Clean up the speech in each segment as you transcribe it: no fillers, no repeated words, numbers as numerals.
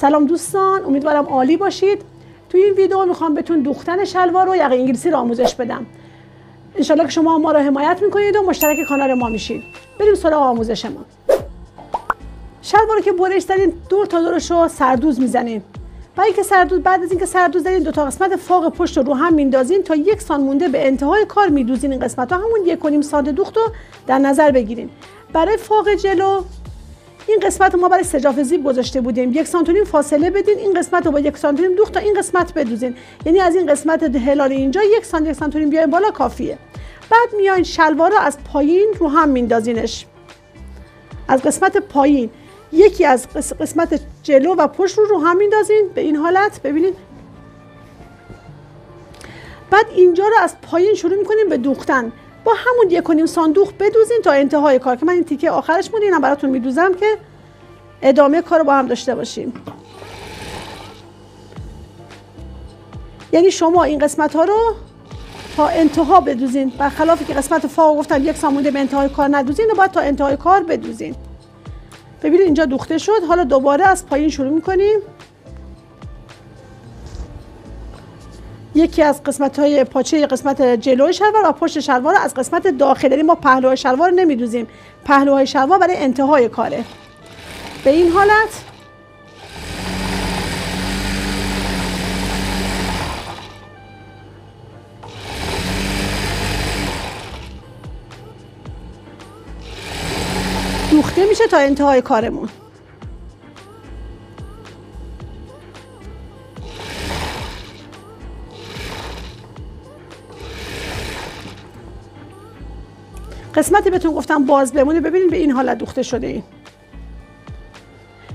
سلام دوستان، امیدوارم عالی باشید. توی این ویدیو میخوام بهتون دوختن شلوار و یقه انگلیسی رو آموزش بدم. انشالله که شما ما رو حمایت میکنید و مشترک کانال ما میشید. بریم سراغ آموزش ما. شلوار رو که برش زدین دور تا دورش رو سردوز میزنین. بعد از اینکه سردوز زدین دو تا قسمت فوق پشت رو هم میندازین تا 1 سانت مونده به انتهای کار میدوزین. این قسمت ها همون 1.5 سانت دوخت رو در نظر بگیرین. برای فوق جلو این قسمت ما برای سجاف زیپ گذاشته بودیم 1.5 سانت فاصله بدین. این قسمت رو با 1 سانت دوخت تا این قسمت بدوزین، یعنی از این قسمت هلال اینجا 1 سانت بیاین بالا کافیه. بعد میاین شلوار رو از پایین رو هم میندازینش. از قسمت پایین یکی از قسمت جلو و پشت رو هم میندازین به این حالت، ببینید. بعد اینجا رو از پایین شروع میکنیم به دوختن. با همون 1.5 سانت دوخت بدوزین تا انتهای کار که من این تیکه آخرش مونده اینم براتون میدوزم که ادامه کار رو با هم داشته باشیم. یعنی شما این قسمت ها رو تا انتها بدوزین، برخلافی که قسمت فوق گفتم 1 سانت مونده به انتهای کار ندوزین و بعد تا انتهای کار بدوزین. ببینید اینجا دوخته شد. حالا دوباره از پایین شروع میکنیم. یکی از قسمت‌های پاچه قسمت جلوی شلوار و پشت شلوار از قسمت داخل، یعنی ما پهلوهای شلوار نمیدوزیم. پهلوهای شلوار برای انتهای کاره. به این حالت دوخته میشه تا انتهای کارمون. قسمتی بهتون گفتم باز بمونه، ببینید به این حالت دوخته شده.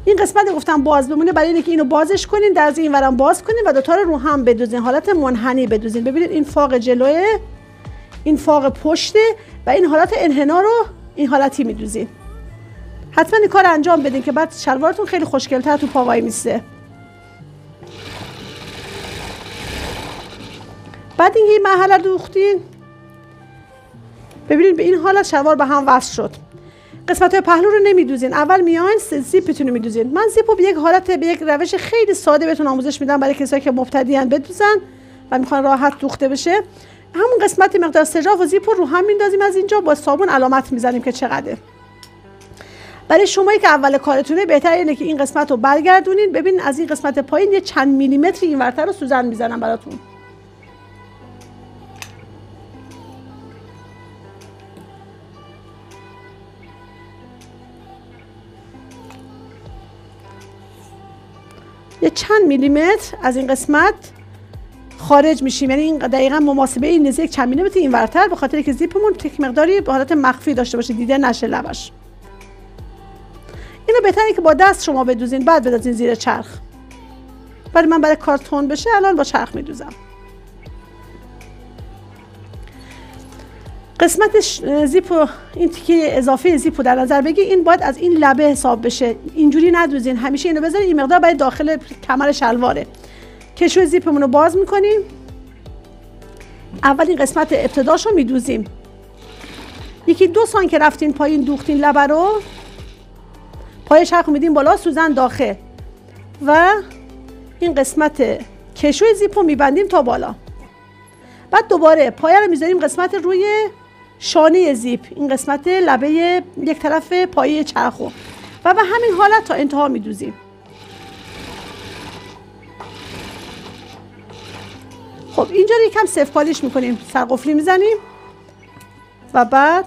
این قسمت گفتم باز بمونه برای اینکه اینو بازش کنین، در از این ورم باز کنین و دوتا رو هم بدوزین، حالت منحنی بدوزین. ببینید این فاق جلوه، این فاق پشته و این حالت انحنا رو این حالتی میدوزین. حتما این کار انجام بدین که بعد شلوارتون خیلی خوشگل‌تر تو پا وای میسته. بعد این مرحله دوختین، ببینید به این حالت شلوار به هم وصل شد. قسمت‌های پهلو رو نمیدوزین، اول میاین زیپتون رو میدوزین. من زیپو به یک حالت، به یک روش خیلی ساده بهتون آموزش میدم برای کسایی که مبتدیان بدوزن و میخوان راحت دوخته بشه. همون قسمت مقدار سجاف و زیپ رو هم میندازیم، از اینجا با صابون علامت میزنیم که چقدره. برای شمایی که اول کارتونه بهتره اینه که این قسمت رو برگردونین. ببینید از این قسمت پایین یه چند میلیمتری اینورتر رو سوزن میزنم براتون. یه چند میلیمتر از این قسمت خارج میشیم، یعنی این دقیقاً مماسبه این نزدیک چند میلیمتر اینورتر، به خاطر که زیپمون تک مقداری به حالت مخفی داشته باشه، دیده نشه لبش. اینو بهتره که با دست شما بدوزین، بعد بدازین زیر چرخ. ولی من برای کارتون بشه الان با چرخ میدوزم. قسمت زیپ، این تیکه اضافه زیپ رو در نظر بگی، این باید از این لبه حساب بشه. اینجوری ندوزین، همیشه اینو بذارین. این مقدار برای داخل کمر شلواره. کشو زیپمون رو باز میکنیم. اول این قسمت ابتداشو میدوزیم. 1-2 سانت که رفتین پایین دوختین لبه رو، پای چرخ میدیم بالا، سوزن داخل و این قسمت کشوی زیپ رو میبندیم تا بالا. بعد دوباره پایه رو میذاریم قسمت روی شانه زیپ، این قسمت لبه یک طرف پایه چرخو، و به همین حالت تا انتها میدوزیم. خب اینجا رو یکم صف پالیش میکنیم، سرقفلی میزنیم و بعد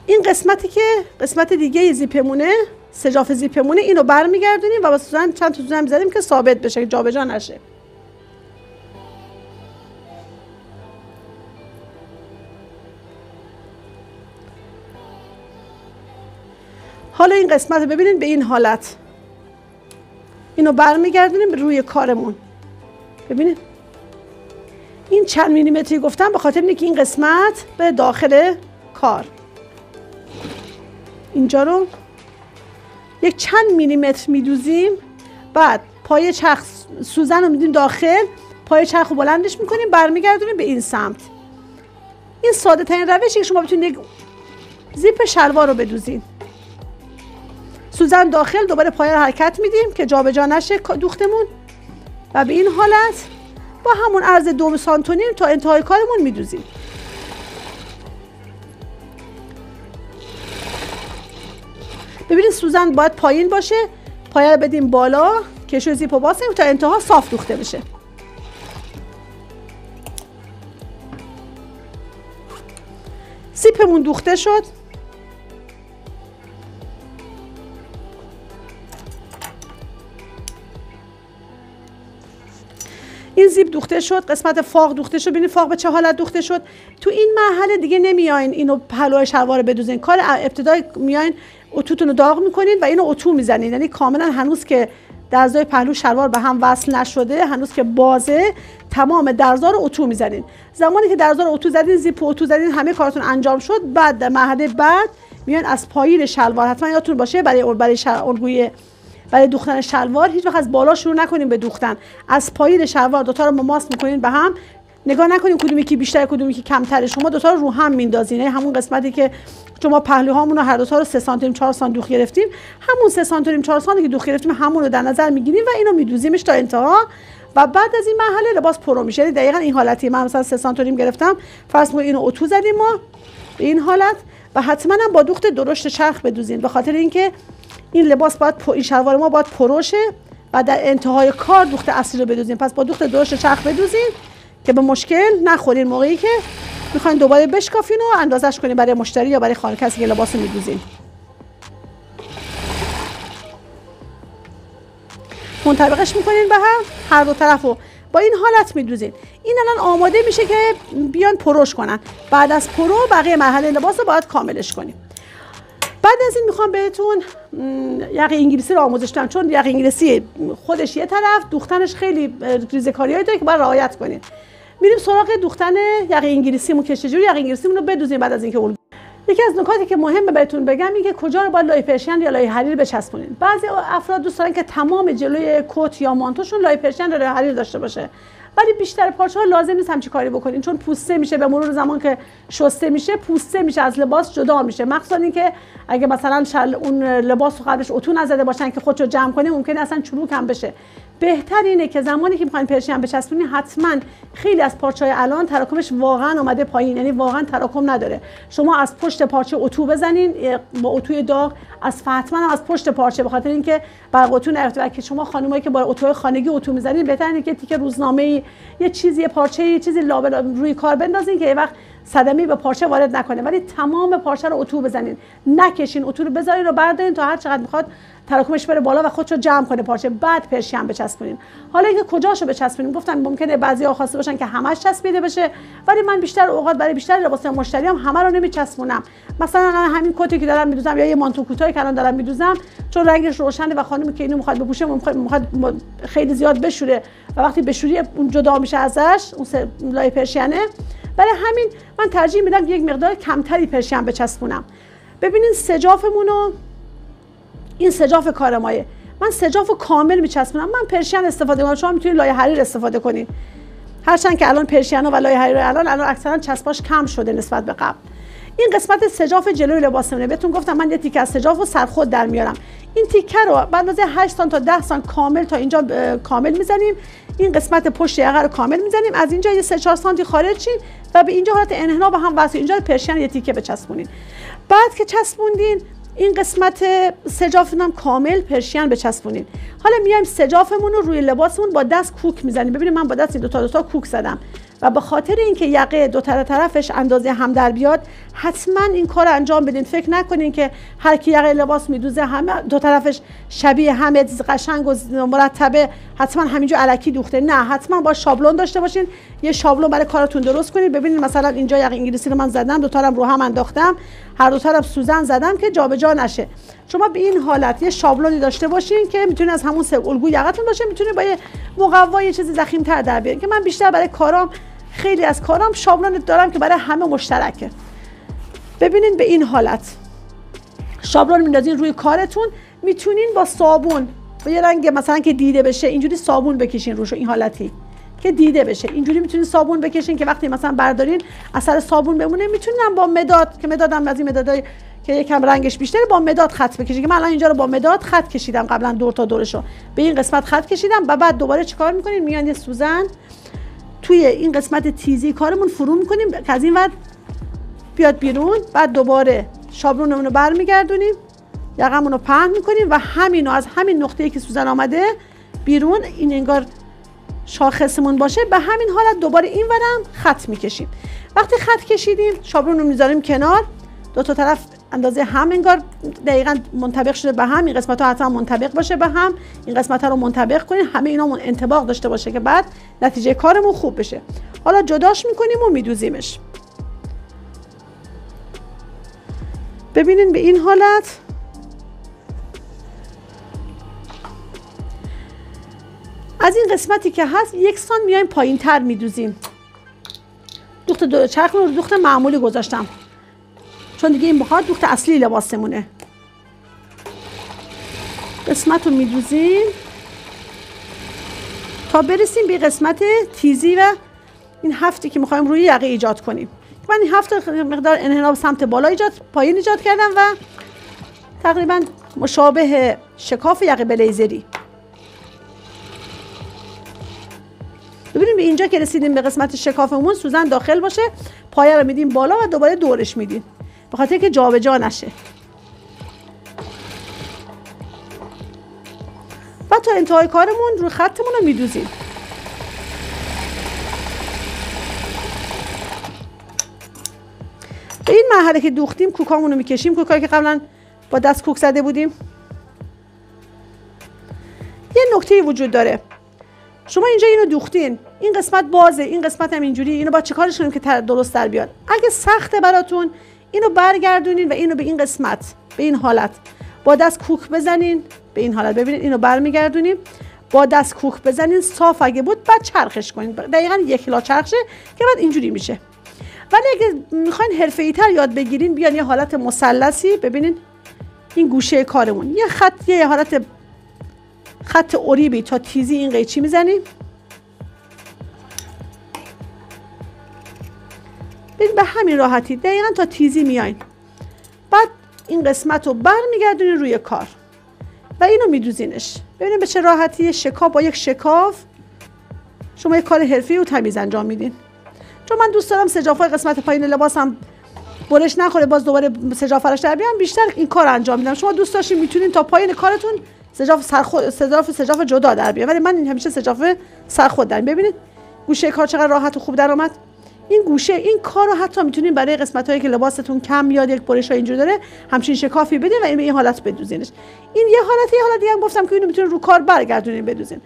این قسمتی که قسمت دیگه زیپمونه، سجاف زیپمونه، اینو برمیگردونیم و با سوزن چند تا سوزن می‌زنیم که ثابت بشه، که جابجا نشه. حالا این قسمت رو ببینید به این حالت، اینو برمیگردونیم به روی کارمون. ببینید این چند میلیمتری گفتم به خاطر اینه که این قسمت به داخل کار، اینجا رو یک چند میلیمتر میدوزیم. بعد پای چرخ سوزن رو میدیم داخل، پای چرخ رو بلندش میکنیم، برمیگردونیم به این سمت. این ساده ترین روشی که شما بتونید زیپ شلوار رو بدوزین. سوزن داخل، دوباره پایه رو حرکت میدیم که جابجا نشه دوختمون و به این حالت با همون عرض 2 سانتی نیم تا انتهای کارمون میدوزیم. ببینید سوزن باید پایین باشه، پایه رو بدیم بالا، کشو زیپ رو باز کنیم تا انتها صاف دوخته بشه. زیپمون دوخته شد. این زیپ دوخته شد، قسمت فاق دوخته شد. ببینید فاق به چه حالت دوخته شد. تو این مرحله دیگه نمیاین اینو پهلوی شلوار رو بدوزین. کار ابتدای میاین اتوتون رو داغ میکنین و اینو اتو میزنین، یعنی کاملا هنوز که درزای پهلو شلوار به هم وصل نشده، هنوز که بازه، تمام درزا رو اتو میزنین. زمانی که درزا رو اتو زدین، زیپ اتو زدین، همه کارتون انجام شد، بعد در مرحله بعد میان از پایین شلوار، حتما یادتون باشه برای دوختن شلوار هیچ وقت از بالا شروع نکنیم به دوختن. از پایین شلوار دوتا رو مماس میکنین به هم، نگاه نکنین کدومی که بیشتر کدومی که کمتره، شما دوتا رو هم میندازین. همون قسمتی که شما پهلوهامون رو هر دوتا رو 3 سانتی 4 سانتی دوخت گرفتیم، همون 3 سانتی 4 سانتی که دوخت گرفتیم همون رو در نظر میگیریم و اینو میدوزیمش تا انتها و بعد از این مرحله لباس پرو میشه. یعنی دقیقاً این حالتی من مثلا 3 سانتی گرفتم، فرض کنید اینو اتو زدیم ما به این حالت و حتما هم با دوخت درشت چرخ بدوزین، به خاطر اینکه این لباس باید این شلوار ما باید پروشه و در انتهای کار دوخت اصلی رو بدوزین. پس با دوخت درشت چرخ بدوزین که به مشکل نخورین موقعی که میخواین دوباره بشکافین و اندازش کنین برای مشتری یا برای خانه کسی که لباس رو میدوزین. منطبقش میکنین به هم، هر دو طرفو با این حالت میدوزین. این الان آماده میشه که بیان پروش کنن. بعد از پرو بقیه مرحله لباس رو باید کاملش کنیم. بعد از این میخوام بهتون یقه انگلیسی رو آموزش بدم، چون یقه انگلیسی خودش یه طرف، دوختنش خیلی ریزکاریایی داره که باید رعایت کنین. میریم سراغ دوختن یقه انگلیسیمون که چجوری یقه انگلیسیمون رو بدوزیم بعد از اینکه الگو. یکی از نکاتی که مهمه بهتون بگم این که کجا رو باید لای پرشین یا لای حریر بچسبونین. بعضی افراد دوست دارن که تمام جلوی کت یا مانتوشون لای پرشین یا لای حریر داشته باشه، ولی بیشتر پارچه‌ها لازم نیست همچین کاری بکنین، چون پوسته میشه، به مرور زمان که شسته میشه پوسته میشه، از لباس جدا میشه. مخصوصا اینکه اگه مثلا اون لباس رو قبلش اتو نزده باشن که خودشو جمع کنه، ممکنه اصلا چروک هم بشه. بهتر اینه که زمانی که میخواین پرشین بچسبونین، حتما خیلی از پارچه‌های الان تراکمش واقعا اومده پایین، یعنی واقعا تراکم نداره. شما از پشت پارچه اتو بزنین با اتوی داغ، از حتما از پشت پارچه، به خاطر اینکه برق اتو نرفته. که شما خانمایی که با اتوی خانگی اتو میزنین، بهتره اینه که تیکه روزنامه‌ای، یه چیزی، یه پارچه، یه چیزی لابد روی کار بندازین که یه وقت صدمه‌ای به پارچه وارد نکنه، ولی تمام پارچه رو اتو بزنین، نکشین، اتو رو بذارین و بردارین تا هر چقدر میخواد تراکمش بره بالا و خودشو جمع کنه پارچه، بعد پرشین بچسبونین. حالا اینکه کجاشو بچسبونین، گفتم ممکنه بعضی‌ها خواسته باشن که همش چسبیده بشه، ولی من بیشتر اوقات برای بیشتر لباس مشتری هم همه رو نمیچسبونم. مثلا همین کتی که دارم میدوزم یا یه مانتو کوتاهی که الان دارم میدوزم، چون رنگش روشنه و خانمی که اینو میخواد بپوشه میخواد خیلی زیاد بشوره و وقتی بشوری اون جدا میشه ازش، اون لای پرشینه. برای همین من ترجیح میدم یک مقدار کمتری پرشین بچسبونم. ببینین سجافمونو، این سجاف کارمایه، من سجاف کامل میچسبونم. من پرشین استفاده میکنم، شما میتونید لایه حریر استفاده کنید، هرچند که الان پرشین و لایه حریر الان اکثرا چسباش کم شده نسبت به قبل. این قسمت سجاف جلوی لباسمونه. بهتون گفتم من یه تیکه از سجاف رو سرخود در میارم. این تیکه رو بعد اندازه 8 سانت تا 10 سانت کامل تا اینجا کامل میزنیم. این قسمت پشت یقه رو کامل میزنیم، از اینجا یه 3-4 سانتی خارج شین و به اینجا حالت انحنا با هم وصل. اینجا پرشین یه تیکه بچسبونین. بعد که چسبوندین، این قسمت سجافمون هم کامل پرشین بچسبونین. حالا میایم سجافمون رو روی لباسمون با دست کوک میزنیم. ببینید من با دست دو تا کوک زدم و به خاطر اینکه یقه دو طرفش اندازه هم در بیاد، حتما این کار انجام بدین. فکر نکنین که هر کی یقه لباس میدوزه همه دو طرفش شبیه همه قشنگ و مرتبه حتما همینجا الکی دوخته. نه، حتما با شابلون داشته باشین، یه شابلون برای کارتون درست کنید. ببینید مثلا اینجا یقه انگلیسی رو من زدم، دو تا رو هم انداختم، هر دو طرف سوزن زدم که جابجا نشه. شما به این حالت یه شابلونی داشته باشین که میتونه از همون الگوی یقتون باشه، میتونه با یه مقوا یه چیزی ضخیم‌تر در بیارین. که من بیشتر برای کارام، خیلی از کارام شابلون دارم که برای همه مشترکه. ببینین به این حالت شابلون میندازین روی کارتون. میتونین با صابون با یه رنگ مثلا که دیده بشه اینجوری صابون بکشین روش، این حالتی که دیده بشه. اینجوری میتونید صابون بکشین که وقتی مثلا بردارین اثر صابون بمونه. میتونین با مداد که مدادم از این مدادای که یکم رنگش بیشتره با مداد خط بکشید که من الان اینجا رو با مداد خط کشیدم، قبلا دور تا دورشو به این قسمت خط کشیدم و بعد دوباره چیکار میکنین؟ میان یه سوزن توی این قسمت تیزی کارمون فرو میکنیم که از این ور بیاد بیرون. بعد دوباره شابلونمون رو برمیگردونیم، یقمون رو پهن میکنیم و همینو از همین نقطه‌ای که سوزن آمده بیرون، این انگار شاخصمون باشه، به همین حالت دوباره این ورم خط میکشیم. وقتی خط کشیدیم شابلون رو میذاریم کنار، دو تا طرف اندازه هم انگار دقیقاً منطبق شده به هم. این قسمت ها حتما منطبق باشه به هم، این قسمت ها رو منطبق کنین، همه اینا انطباق داشته باشه که بعد نتیجه کارمون خوب بشه. حالا جداش میکنیم و میدوزیمش. ببینین به این حالت از این قسمتی که هست یکسان میایم پایین تر میدوزیم. دوخت چرخ رو دوخت معمولی گذاشتم چون دیگه این بخار دوخت اصلی لباسمونه. قسمت رو میدوزیم تا برسیم به قسمت تیزی و این هفتی که میخوایم روی یقه ایجاد کنیم. من این هفت مقدار انحناء سمت بالا پایین ایجاد کردم و تقریبا مشابه شکاف یقه بلیزری. ببینیم به اینجا که رسیدیم به قسمت شکافمون سوزن داخل باشه، پایه رو میدیم بالا و دوباره دورش میدیم به خاطر که جابجا نشه. و تا انتهای کارمون روی خطمون رو میدوزیم. به این مرحله که دوختیم کوکامون رو میکشیم، کوکایی که قبلا با دست کوک زده بودیم. یه نکته وجود داره، شما اینجا اینو دوختین، این قسمت بازه، این قسمت هم اینجوری، اینو با چه کارش کنیم که درست در بیاد؟ اگه سخته براتون اینو برگردونین و اینو به این قسمت به این حالت با دست کوک بزنین، به این حالت ببینید اینو برمیگردونیم، با دست کوک بزنین صاف اگه بود بعد چرخش کنین، دقیقاً یک لا چرخشه که بعد اینجوری میشه. ولی اگه میخواین حرفه‌ای‌تر یاد بگیرین بیان یه حالت مثلثی، ببینین این گوشه کارمون یه خط، یه حالت خط اوریبی تا تیزی این قیچی میزنیم. ببین به همین راحتی دقیقاً تا تیزی میاین. بعد این قسمت رو برمیگردونین روی کار و اینو میدوزینش. ببینید به چه راحتی، شکاف با یک شکاف شما یک کار حرفه‌ای و تمیز انجام میدین. چون من دوست دارم سجافای قسمت پایین لباسم برش نخوره، باز دوباره سجافرش در بیام، بیشتر این کار انجام میدم. شما دوست داشتین میتونین تا پایین کارتون سجاف جدا در بیاد، ولی من همیشه سجاف سرخود در. ببینید گوشه کار چقدر راحت و خوب در اومد. این گوشه این کار رو حتی میتونین برای قسمتایی که لباستون کم میاد، یک برش ها اینجوری داره، همچین شکافی بدین و این حالت بدوزینش. این یه حالت دیگه هم گفتم که اینو میتونین رو کار برگردونین بدوزین.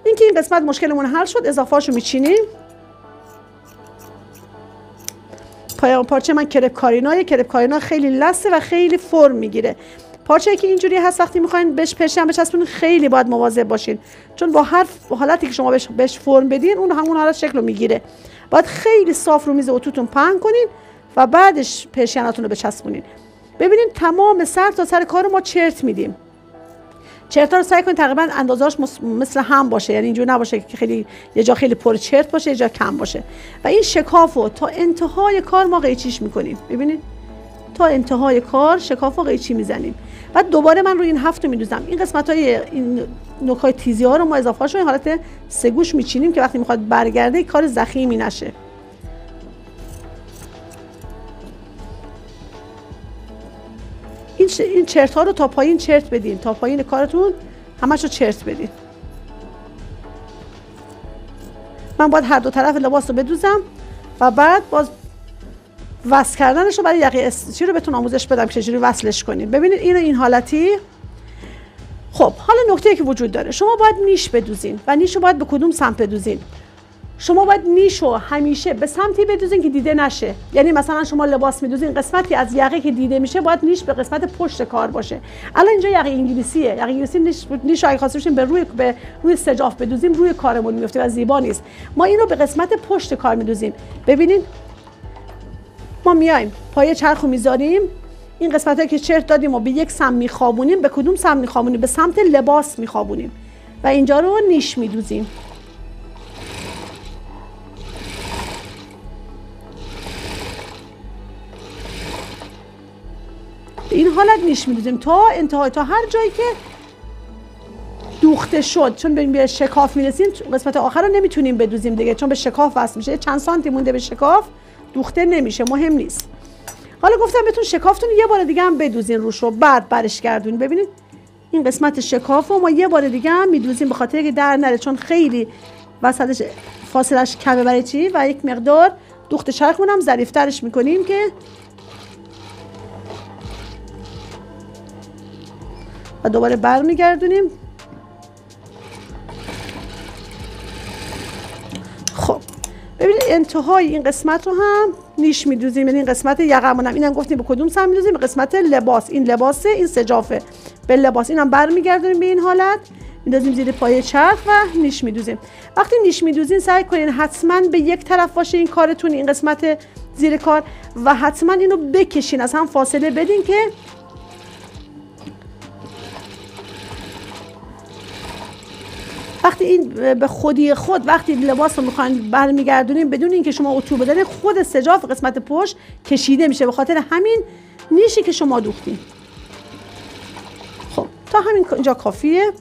اینکه این قسمت مشکلمون حل شد، اضافه‌اشو میچینیم. پارچه من کرپ کارینا خیلی لسه و خیلی فرم میگیره. پارچه‌ای که اینجوری هست وقتی میخواین بهش پرشن بچسبونین خیلی باید مواظب باشین، چون با هر حالتی که شما بهش فرم بدین اون همون حالت شکل میگیره. باید خیلی صاف رو میز اتوتون پهن کنین و بعدش پرشناتون رو بچسبونین. ببینین تمام سر تا سر کار ما چرت میدیم. چرتا رو سعی کنین تقریبا اندازه‌اش مثل هم باشه، یعنی اینجوری نباشه که خیلی یه جا خیلی پر چرت باشه، یه جا کم باشه. و این شکافو تا انتهای کار ما قیچیش میکنیم. ببینید تا انتهای کار شکافو قیچی میزنیم. بعد دوباره من روی این هفتو میدوزم. این قسمت‌های این نوک‌های تیزی ها رو ما اضافه‌اش رو حالت سه گوش میچینیم که وقتی میخواد برگرده کار ضخیمی نشه. این چرت ها رو تا پایین چرت بدین، تا پایین کارتون همش رو چرت بدین. من باید هر دو طرف لباس رو بدوزم و بعد باز وصل کردنش رو برای یقه چی رو بهتون آموزش بدم که چجوری وصلش کنید. ببینید اینو این حالتی. خب حالا نکته‌ای که وجود داره، شما باید نیش بدوزین و نیش رو باید به کدوم سمت بدوزین؟ شما باید نیش رو همیشه به سمتی بدوزین که دیده نشه. یعنی مثلا شما لباس میدوزین، قسمتی از یقه که دیده میشه باید نیش به قسمت پشت کار باشه. الان اینجا یقه انگلیسیه، یقه انگلیسی نیش رو اگه خواستیم به روی سجاف بدوزیم روی کارمون میفته و زیبا نیست. ما اینو به قسمت پشت کار میدوزیم. ببینید ما میایم پایه چرخو میذاریم، این قسمتایی که چرت دادیم و به یک سمت میخوابونیم. به کدوم سمت میخوابونیم؟ به سمت لباس میخوابونیم و اینجا رو نیش میدوزیم. این حالت نیش میدوزیم تا انتهای، تا هر جایی که دوخته شد. چون به شکاف میرسیم قسمت آخر رو نمیتونیم بدوزیم دیگه، چون به شکاف وصل میشه. چند سانتی مونده به شکاف، دوخته نمیشه، مهم نیست. حالا گفتم بهتون شکافتون یه بار دیگه هم بدوزین روش رو، بعد برش گردونین. ببینید این قسمت شکاف رو ما یه بار دیگه هم میدوزیم به خاطر که در نره، چون خیلی وسطش فاصلش کمه برای چی، و یک مقدار دوخت چرخمون هم ظریف‌ترش میکنیم که و دوباره برمیگردونیم. خب ببینید انتهای این قسمت رو هم نیش میدوزیم، یعنی این قسمت یقمون هم، اینم گفتیم به کدوم سمت میدوزیم، به قسمت لباس. این لباسه، این سجافه به لباس، اینم برمیگردونیم به این حالت، میندازیم زیر پای چرخ و نیش میدوزیم. وقتی نیش میدوزین سعی کنین حتما به یک طرف باشه این کارتون، این قسمت زیر کار، و حتما اینو بکشین، از هم فاصله بدین که وقتی این به خودی خود وقتی لباس رو میخواین برمیگردونین بدون اینکه شما اتو بدین، خود سجاف قسمت پشت کشیده میشه، به خاطر همین نیشی که شما دوختین. خب تا همین اینجا کافیه.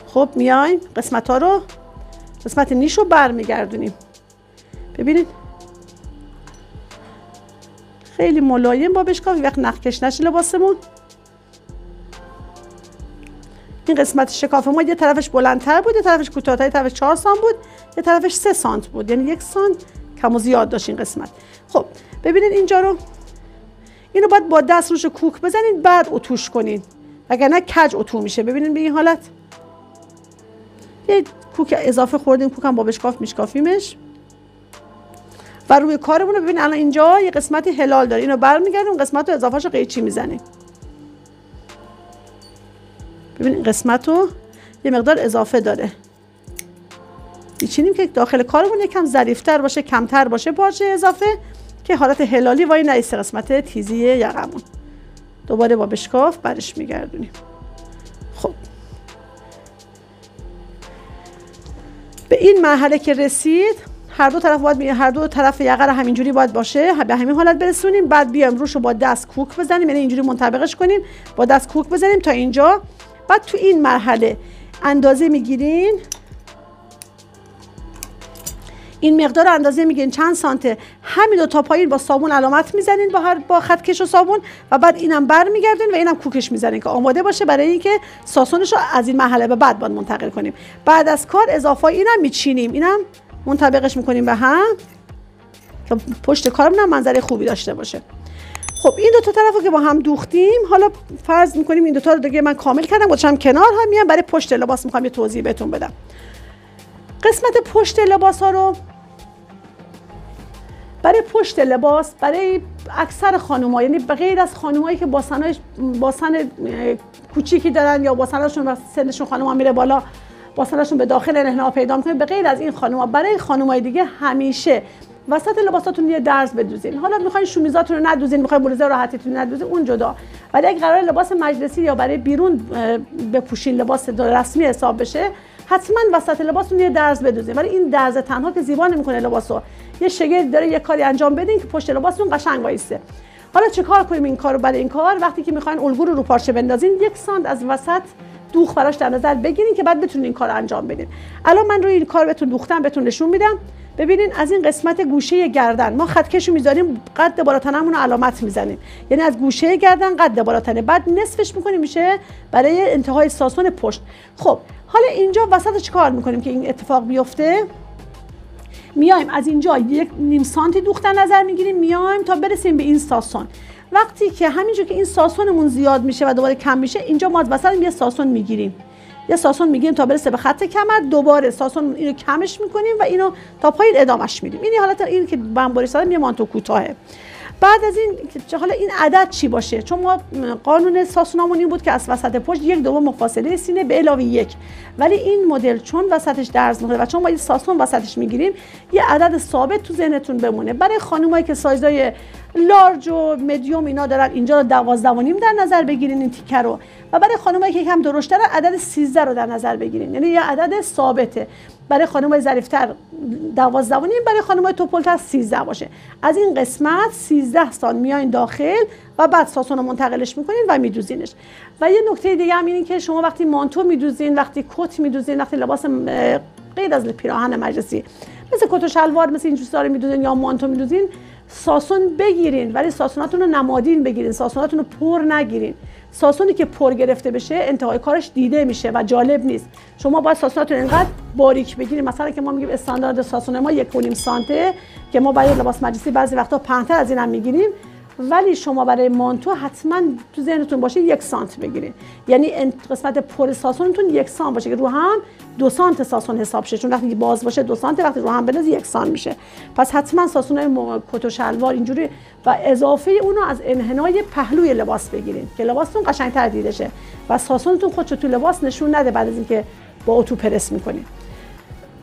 خب میایم قسمت ها رو، قسمت نیش رو برمیگردونیم. ببینید خیلی ملایم با بشکاف، وقت نخکش نشه لباسمون. این قسمت شکاف ما یه طرفش بلندتر بود، یه طرفش کوتاه‌تر، یه طرفش 4 سانت بود، یه طرفش 3 سانت بود، یعنی 1 سانت کم و زیاد داشت این قسمت. خب ببینید اینجا رو، اینو باید با دست روش کوک بزنید بعد اتوش کنید، وگرنه کج اتو میشه. ببینید به این حالت یه کوک اضافه خوردیم، کوک هم با بشکاف میشکافیمش و روی کارمون رو. ببین الان اینجا یه قسمتی هلال داره، اینو برمیگردیم قسمت رو اضافهش رو قیچی میزنیم. ببین این قسمت رو یه مقدار اضافه داره، میچینیم که داخل کارمون یکم ظریف‌تر باشه، کمتر باشه پارچه اضافه، که حالت هلالی وای نایسته قسمت تیزی یقمون. دوباره با بشکاف برش میگردونیم. خب به این مرحله که رسید، هر دو طرف یقه رو همینجوری باید باشه، به همین حالت برسونیم. بعد بیایم روش رو با دست کوک بزنیم، یعنی اینجوری منطبقش کنیم، با دست کوک بزنیم تا اینجا. بعد تو این مرحله اندازه میگیرین، این مقدار رو اندازه میگیرین چند سانته، همین دو تا پایین با صابون علامت میزنین با خط کش و صابون، و بعد اینم برمیگردین و اینم کوکش میزنین که آماده باشه برای اینکه ساسونش رو از این مرحله به بعد باید منتقل کنیم. بعد از کار اضافه اینم میچینیم، اینم منطبقش میکنیم به هم که پشت کارمون هم منظره خوبی داشته باشه. خب این دو تا طرفو که با هم دوختیم، حالا فرض میکنیم این دو تا رو دیگه من کامل کردم، گذاشتم کنار. هم میام برای پشت لباس میخوام یه توضیح بهتون بدم. قسمت پشت لباس ها رو، برای پشت لباس، برای اکثر خانوما، یعنی به غیر از خانومایی که باسن کوچیکی دارن یا باسنشون سنشون خانوما میره بالا، باسنشون به داخل انحنا پیدا میکنه، به غیر از این خانوما، برای خانومای دیگه همیشه وسط لباساتون یه درز بدوزین. حالا میخواین شومیزاتون رو ندوزین، میخواین بلوزه راحتیتون ندوزین، اون جدا. ولی اگه قرار لباس مجلسی یا برای بیرون بپوشین، لباس رسمی حساب بشه، حتما وسط لباستون یه درز بدوزین. ولی این درز تنها که زیبا نمیکنه لباسو، یه شگردی داره، یه کاری انجام بدین که پشت لباستون قشنگ وایسته. حالا چه کار کنیم این کارو؟ برای این کار وقتی که میخواین الگو رو پارچه بندازین، 1 سانت از وسط دوخت براش در نظر بگیرین که بعد بتونین این کارو انجام بدین. الان من روی این کار بهتون دوختم، بهتون نشون میدم. ببینین از این قسمت گوشه گردن ما خطکشو میذاریم، قد بالاتنمون رو علامت میزنیم، یعنی از گوشه گردن قد بالاتنه، بعد نصفش میکنیم میشه برای انتهای ساسون پشت. خب حالا اینجا وسط چیکار میکنیم که این اتفاق بیفته؟ میایم از اینجا 1.5 سانتی دوخت در نظر میگیریم، میایم تا برسیم به این ساسون. وقتی که همینجور که این ساسونمون زیاد میشه و دوباره کم میشه، اینجا ما از وسط یه ساسون میگیریم، یه ساسون میگیریم تا برسه به خط کمر، دوباره ساسون اینو کمش میکنیم و اینو تا پایین ادامش میدیم. این حالت این که بمباری سادم یه مانتو کوتاهه. بعد از این حالا این عدد چی باشه؟ چون ما قانون ساسونامون این بود که از وسط پشت 1/2 فاصله سینه به علاوه 1، ولی این مدل چون وسطش درز میخوره و چون ما یه ساسون وسطش میگیریم، یه عدد ثابت تو ذهنتون بمونه. برای خانمایی که سایزای لارج و مدیوم اینا دارن اینجا رو 12.5 در نظر بگیرین این تیکه رو، و برای خانمایی که یکم درشت‌تر عدد 13 رو در نظر بگیرین، یعنی یه عدد ثابته. برای خانمای ظریف‌تر 12.5، برای خانمای توپل‌تر 13 باشه. از این قسمت 13 سال میاین داخل و بعد ساسون رو منتقلش میکنین و میدوزینش. و یه نکته دیگه هم اینه که شما وقتی مانتو میدوزین، وقتی کت میدوزین، وقتی لباس غیر از پیراهن مجلسی مثل کت و شلوار مثل این چیزا رو میدوزین یا مانتو میدوزین، ساسون بگیرین ولی ساسوناتون رو نمادین بگیرین، ساسوناتون رو پر نگیرین. ساسونی که پر گرفته بشه انتهای کارش دیده میشه و جالب نیست. شما باید ساسوناتون اینقدر باریک بگیرین، مثلا که ما میگیم استاندارد ساسون ما 1.5 سانته که ما برای لباس مجلسی بعضی وقتا پهن‌تر از اینم میگیریم، ولی شما برای مانتو حتما تو ذهنتون باشه 1 سانت بگیرین، یعنی قسمت پر ساسونتون 1 سانت باشه که رو هم 2 سانت ساسون حساب شه، چون وقتی باز باشه 2 سانت، وقتی رو هم بندازی 1 سانت میشه. پس حتما ساسونای کت و شلوار اینجوری و اضافه اونو از انحنای پهلوی لباس بگیرین که لباستون قشنگ‌تر دیده شه و ساسونتون خودشو تو لباس نشون نده بعد از اینکه با اتو پرس میکنین.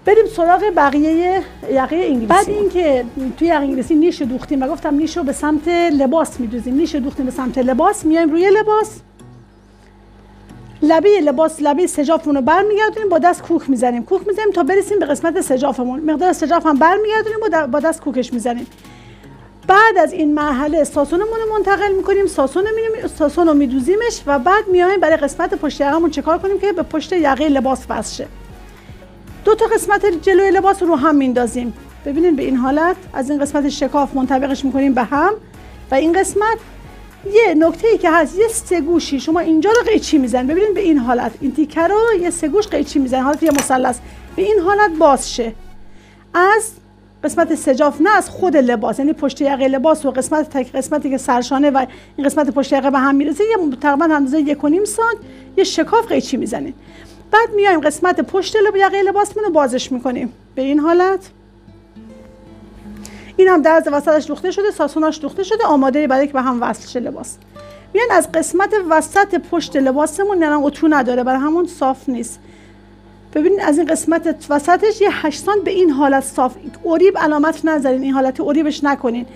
بریم سراغ بقیه یقه انگلیسی. بعد اینکه توی یقه انگلیسی نیش دوختیم و گفتم نیشو به سمت لباس میدوزیم، نیش دوختیم به سمت لباس، میایم روی لباس، لبه لباس، لبه سجافمون رو برمیگردونیم، با دست کوک میزنیم تا برسیم به قسمت سجافمون. مقدار سجاف هم برمیگردونیم و با دست کوکش میزنیم. بعد از این مرحله ساسونمون رو منتقل میکنیم، ساسون رو میدوزیمش و بعد میایم برای قسمت پشت یقه‌مون چیکار کنیم که به پشت یقه لباس وصل شه. 2 تا قسمت جلوی لباس رو هم میندازیم. ببینید به این حالت از این قسمت شکاف منطبقش میکنیم به هم و این قسمت یه نکته‌ای که هست، یه 3 گوشی شما اینجا رو قیچی میزنید. ببینید به این حالت این تیکه رو یه 3 گوش قیچی میزنید، حالت یه مثلث به این حالت باز شه از قسمت سجاف، نه از خود لباس، یعنی پشت یقه لباس و قسمتی که سرشانه و این قسمت پشت یقه به هم میرسه، یه تقریبا اندازه 1.5 سانت یه شکاف قیچی میزنید. بعد میایم قسمت پشت یقه لباسمون رو بازش میکنیم به این حالت. این هم درز وسطش دوخته شده، ساسوناش دوخته شده، آماده برای که به هم وصل شه لباس. میان از قسمت وسط پشت لباسمون، یعنی اتو نداره برای همون صاف نیست، ببینید از این قسمت وسطش یه 8 سانت به این حالت صاف، اوریب علامت نذارین، این حالت اوریبش نکنین،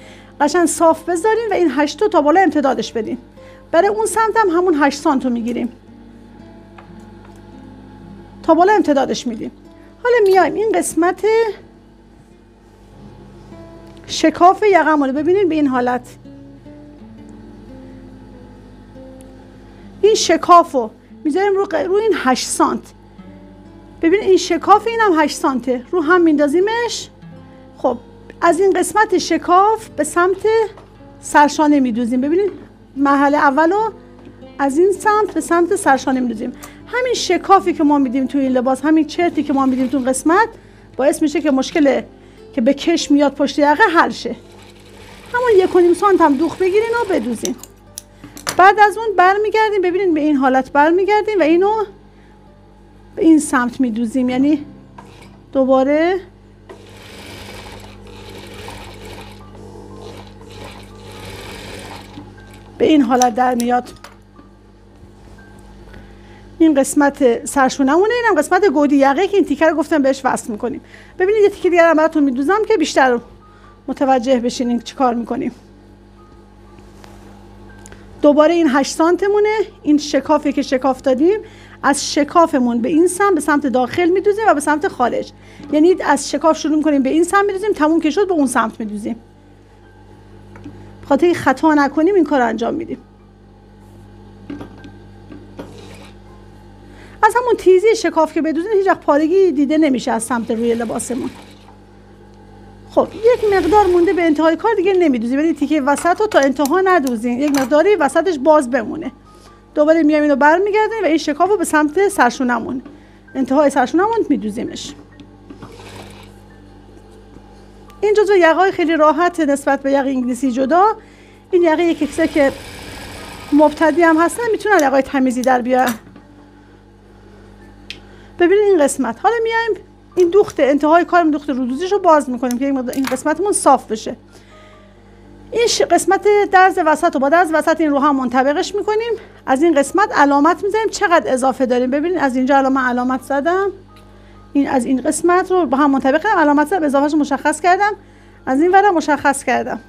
قشنگ صاف بذارین و این 8 تا بالا امتدادش بدین. برای اون سمت هم همون 8 سانت رو میگیریم تا بالا امتدادش میدیم. حالا میایم این قسمت شکاف یقه‌مون رو ببینید به این حالت، این شکاف رو میذاریم رو این 8 سانت. ببینید این شکاف این هم 8 سانته، رو هم میندازیمش. خب از این قسمت شکاف به سمت سرشانه میدوزیم. ببینید مرحله اولو از این سمت به سمت سرشانه میدوزیم. همین شکافی که ما میدیم توی این لباس، همین چرتی که ما میدیم تو قسمت، باعث میشه که مشکل که به کش میاد پشت یقه حل شه. همون 1.5 سانت هم دوخت بگیرین و بدوزین. بعد از اون برمیگردیم، ببینید به این حالت برمیگردیم و اینو به این سمت میدوزیم، یعنی دوباره به این حالت در میاد. این قسمت سرشونمونه، اینم قسمت گودی یقه که این تیکه رو گفتم بهش وصل میکنیم. ببینید یه تیکه دیگه هم براتون میدوزم که بیشتر متوجه بشین این چی کار میکنیم. دوباره این 8 سانتمونه، این شکافی که شکاف دادیم، از شکافمون به این سمت، به سمت داخل میدوزیم و به سمت خارج، یعنی از شکاف شروع میکنیم به این سمت میدوزیم، تموم که شد به اون سمت میدوزیم. خاطر خطا نکنیم این کار رو انجام میدیم. از همون تیزی شکاف که بدوزین هیچ وقت پارگی دیده نمیشه از سمت روی لباسمون. خب یک مقدار مونده به انتهای کار دیگه نمیدوزیم، ولی تیکه وسط رو تا انتها ندوزین، یک مقداری وسطش باز بمونه. دوباره میایم اینو برمیگردیم و این شکاف رو به سمت سرشونمون، انتهای سرشونمون میدوزیمش. این جزو یقه‌های خیلی راحت نسبت به یقه انگلیسی جدا. این یقه یک کسایی که مبتدی هم هستن میتونن یقه‌های تمیزی در بیارن. ببینید این قسمت، حالا میایم این دوخت انتهای کارم، دوخت رودوزیش رو باز میکنیم که این قسمتمون صاف بشه. این قسمت درز وسط رو با درز وسط این رو هم منطبقش میکنیم. از این قسمت علامت میزنیم چقدر اضافه داریم. ببینید از اینجا علامت زدم، این از این قسمت رو با هم منطبق کردم، علامت زدم، اضافهش مشخص کردم، از این ورم مشخص کردم.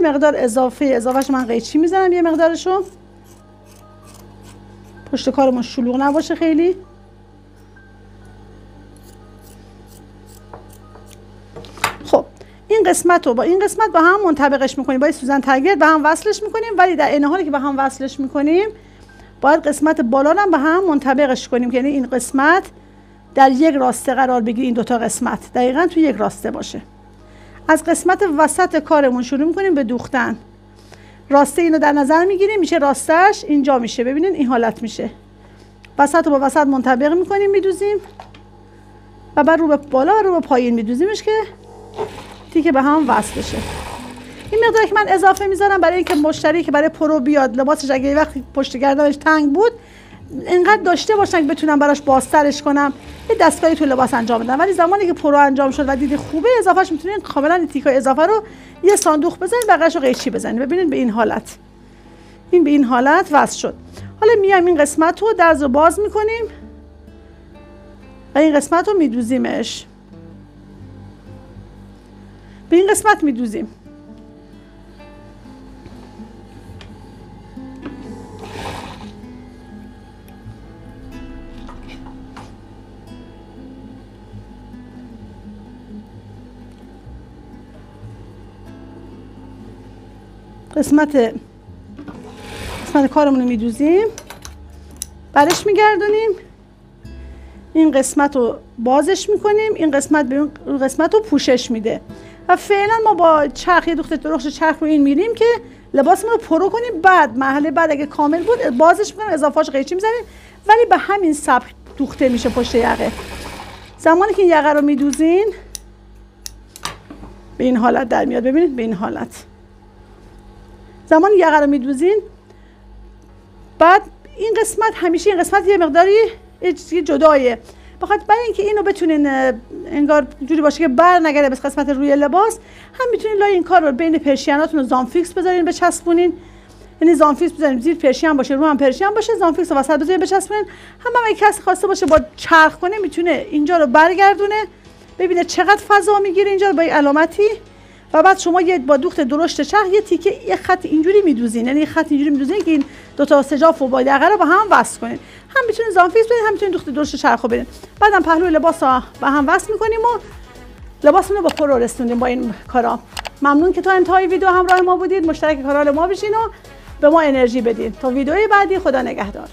یه مقدار اضافهش من قیچی میزنم، یه مقدارشو. پشت کارمون شلوغ نباشه خیلی. خب این قسمت رو با این قسمت با هم منطبقش میکنیم، با سوزن ترگرد به هم وصلش میکنیم، ولی در این حالی که به هم وصلش میکنیم باید قسمت بالا هم به هم منطبقش کنیم، یعنی این قسمت در یک راسته قرار بگیره، این دوتا قسمت دقیقاً تو یک راسته باشه. از قسمت وسط کارمون شروع میکنیم به دوختن. راسته اینو در نظر میگیریم، میشه راستش اینجا میشه، ببینین این حالت میشه. وسط رو با وسط منطبق میکنیم، میدوزیم و بعد رو به بالا و رو به پایین میدوزیمش که تیکه به هم وصل بشه. این مقداری که من اضافه میذارم برای اینکه مشتری که برای پرو بیاد لباسش اگه یه وقتی پشت گردنش تنگ بود اینقدر داشته باشن که بتونم براش بازترش کنم، یه دستکاری تو لباس انجام بدم. ولی زمانی که پرو انجام شد و دیدی خوبه، اضافهش میتونین کاملا این تیکای اضافه رو یه صندوق بزنید، بقیه‌شو قیچی بزنید. ببینید به این حالت، این به این حالت وصل شد. حالا میایم این قسمت رو درز رو باز میکنیم و این قسمت رو میدوزیمش، به این قسمت میدوزیم. قسمت کارمون رو میدوزیم، برش میگردونیم، این قسمت رو بازش میکنیم، این قسمت به اون قسمت رو پوشش میده و فعلا ما با چرخ، یه دوخت درخت چرخ رو این میریم که لباسمون رو پرو کنیم. بعد مرحله بعد اگه کامل بود بازش میکنیم، اضافه‌اش قیچی میزنیم، ولی به همین سبک دوخته میشه پشت یقه. زمانی که این یقه رو میدوزین به این حالت در میاد، ببینید به این حالت. زمانی یقه رو میدوزین، بعد این قسمت همیشه این قسمت یه مقداری جدایه، بخاطر برای اینکه اینو بتونین انگار جوری باشه که بر نگره به قسمت روی لباس، هم میتونین لای این کار رو بین پرشیناتون زامفیکس بذارین بچسبونین، یعنی زامفیکس بزنید زیر پرشین باشه، رو هم پرشین باشه، زامفیکس رو وسط بذارین بچسبونین. هم اگه کسی خواسته باشه با چرخ کنه میتونه اینجا رو برگردونه، ببینه چقدر فضا میگیره اینجا رو با این علامتی، و بعد شما با دوخت درشت چرخ یه تیکه یه خط اینجوری میدوزین، یعنی خط اینجوری میدوزین که این دو تا سجاف و با یقه رو با هم وصل کنین. هم میتونین زامفیکس بدین، هم میتونین دوخت درشت چرخ رو بدین. بعدم پهلوی لباس رو با هم وصل میکنیم و لباسمون رو به پرو رسوندیم با این کارا. ممنون که تا انتهای ویدیو همراه ما بودید. مشترک کانال ما بشین و به ما انرژی بدین. تا ویدیوی بعدی، خدا نگهدار.